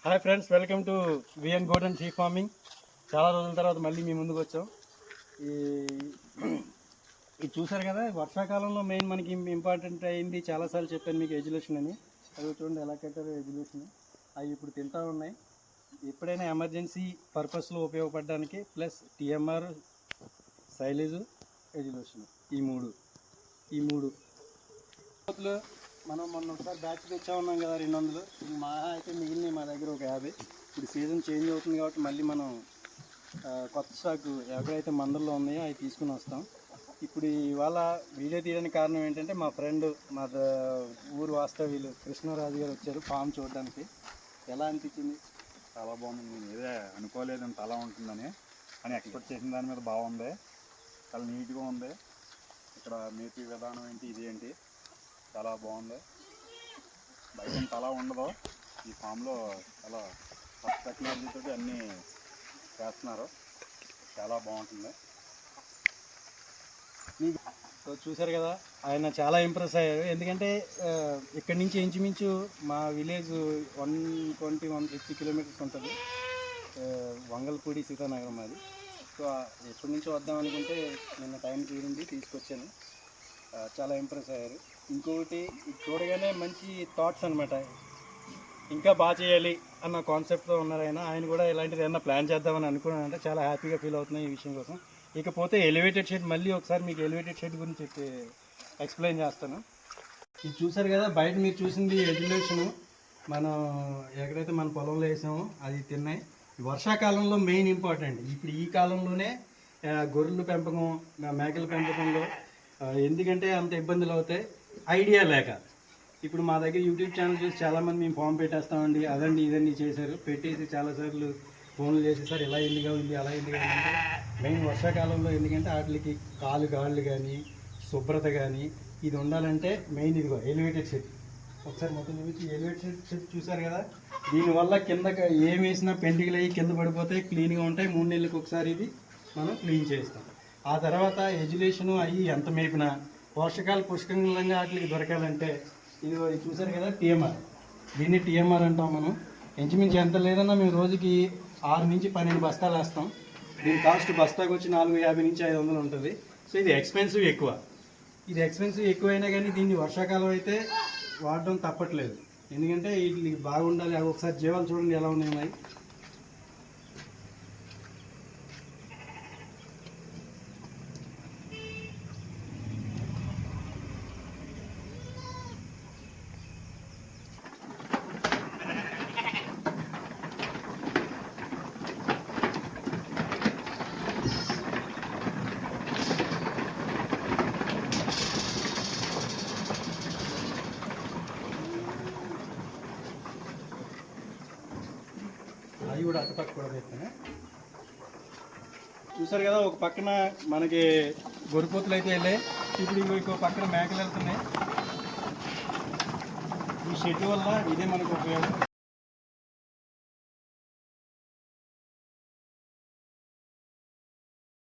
Hi friends, welcome to VN goat and sheep farming. చాలా రోజుల తర్వాత మళ్ళీ మీ ముందుకు వచ్చాం. ఇది చూసారు కదా, వర్షాకాలంలో మెయిన్ మనకి ఇంపార్టెంట్ అయింది. చాలాసార్లు చెప్పాను మీకు ఎడ్యులేషన్ అని. అవి చూడండి ఎలా కట్టారు ఎడ్యులేషన్. అవి ఇప్పుడు తింటూ ఉన్నాయి. ఎప్పుడైనా ఎమర్జెన్సీ పర్పస్లో ఉపయోగపడడానికి ప్లస్ టీఎంఆర్, సైలేజు, ఎడ్యులేషన్, ఈ మూడు మనం మొన్న ఒకసారి బ్యాచ్ తెచ్చా ఉన్నాం కదా 200. మా అయితే మిగిలినవి మా దగ్గర ఒక 50. ఇప్పుడు సీజన్ చేంజ్ అవుతుంది కాబట్టి మళ్ళీ మనం కొత్త స్టాక్ ఎక్కడైతే మందల్లో ఉన్నాయో అవి తీసుకుని వస్తాం. ఇప్పుడు ఇవాళ వీడియో తీయడానికి కారణం ఏంటంటే మా ఫ్రెండ్, మా ఊరు వాస్తవ్యులు కృష్ణరాజు గారు వచ్చారు ఫామ్ చూడడానికి. ఎలా అనిపించింది? చాలా బాగుంది. నేను ఏదే అనుకోలేదు ఇంత అలా ఉంటుందని, కానీ ఎక్స్పెక్ట్ చేసిన దాని మీద బాగుంది. చాలా నీట్గా ఉంది. ఇక్కడ మేపీ విధానం ఏంటి, ఇది ఏంటి, చాలా బాగుంది. బయట ఇంత అలా ఉండదు. ఈ ఫామ్లో చాలా కొత్త టెక్నాలజీతో అన్నీ చేస్తున్నారు. చాలా బాగుంటుంది. సో చూసారు కదా, ఆయన చాలా ఇంప్రెస్ అయ్యారు. ఎందుకంటే ఇక్కడి నుంచి ఇంచుమించు మా విలేజ్ 120-150 కిలోమీటర్స్ ఉంటుంది. వంగల్పూడి సీతానగరం అది. సో ఎప్పటి నుంచో వద్దాం అనుకుంటే నిన్న టైం తీరింది, తీసుకొచ్చాను. చాలా ఇంప్రెస్ అయ్యారు. ఇంకొకటి చూడగానే మంచి థాట్స్ అనమాట. ఇంకా బాగా చేయాలి అన్న కాన్సెప్ట్తో ఉన్నారు ఆయన కూడా ఇలాంటిది ఏమన్నా ప్లాన్ చేద్దామని అనుకున్నానంటే చాలా హ్యాపీగా ఫీల్ అవుతున్నాయి ఈ విషయం కోసం. ఇకపోతే ఎలివేటెడ్ షెడ్, మళ్ళీ ఒకసారి మీకు ఎలివేటెడ్ షెడ్ గురించి ఎక్స్ప్లెయిన్ చేస్తాను. ఇది చూసారు కదా, బయట మీరు చూసింది ఎడ్యులేషను. మనం ఎక్కడైతే మన పొలంలో వేసామో అది తిన్నాయి. వర్షాకాలంలో మెయిన్ ఇంపార్టెంట్. ఇప్పుడు ఈ కాలంలోనే గొర్రెల పెంపకం, మేకల పెంపకంలో ఎందుకంటే అంత ఇబ్బందులు అవుతాయి ఐడియా లేక. ఇప్పుడు మా దగ్గర యూట్యూబ్ ఛానల్ చూసి చాలామంది మేము ఫామ్ పెట్టేస్తామండి, అదండి ఇదండి చేశారు. పెట్టేసి చాలాసార్లు ఫోన్లు చేసి సార్ ఇలా ఎందుగా ఉంది, అలా ఎందుగా ఉంది. మెయిన్ వర్షాకాలంలో ఎందుకంటే వాటికి గాళ్ళు కానీ శుభ్రత కానీ ఇది ఉండాలంటే మెయిన్ ఇదిగో ఎలివేటెడ్ షెడ్. ఒకసారి మొత్తం చూపించి ఎలివేటెడ్ షెడ్ చూసారు కదా. దీనివల్ల కింద ఏం వేసినా పెంటికలు అయ్యి కింద పడిపోతాయి, క్లీన్గా ఉంటాయి. 3 నెలలకు ఒకసారి ఇది మనం క్లీన్ చేస్తాం. ఆ తర్వాత ఎడ్యులేషను అయ్యి ఎంత మేపినా పోషకాలు పుష్కలంగా వాటికి దొరకాలంటే ఇది చూసారు కదా టీఎంఆర్. దీన్ని టీఎంఆర్ అంటాం మనం. ఇంచుమించు ఎంత లేదన్నా మేము రోజుకి 6 నుంచి 12 బస్తాలు వేస్తాం. దీని కాస్ట్ బస్తాకు వచ్చి 450 నుంచి 500 ఉంటుంది. సో ఇది ఎక్స్పెన్సివ్ ఎక్కువైనా కానీ దీన్ని వర్షాకాలం అయితే వాడడం తప్పట్లేదు. ఎందుకంటే వీటికి బాగుండాలి. ఒకసారి జీవాలు చూడండి ఎలా ఉన్నాయి మరి. అవి కూడా అటుపక్క కూడా పెట్టాను. చూసారు కదా, ఒక పక్కన మనకి గొర్రెపోతులు అయితే వెళ్ళాయి. ఇప్పుడు ఇంకో పక్కన మేకలు వెళ్తున్నాయి. ఈ షెడ్ వల్ల ఇదే మనకు ఉపయోగం.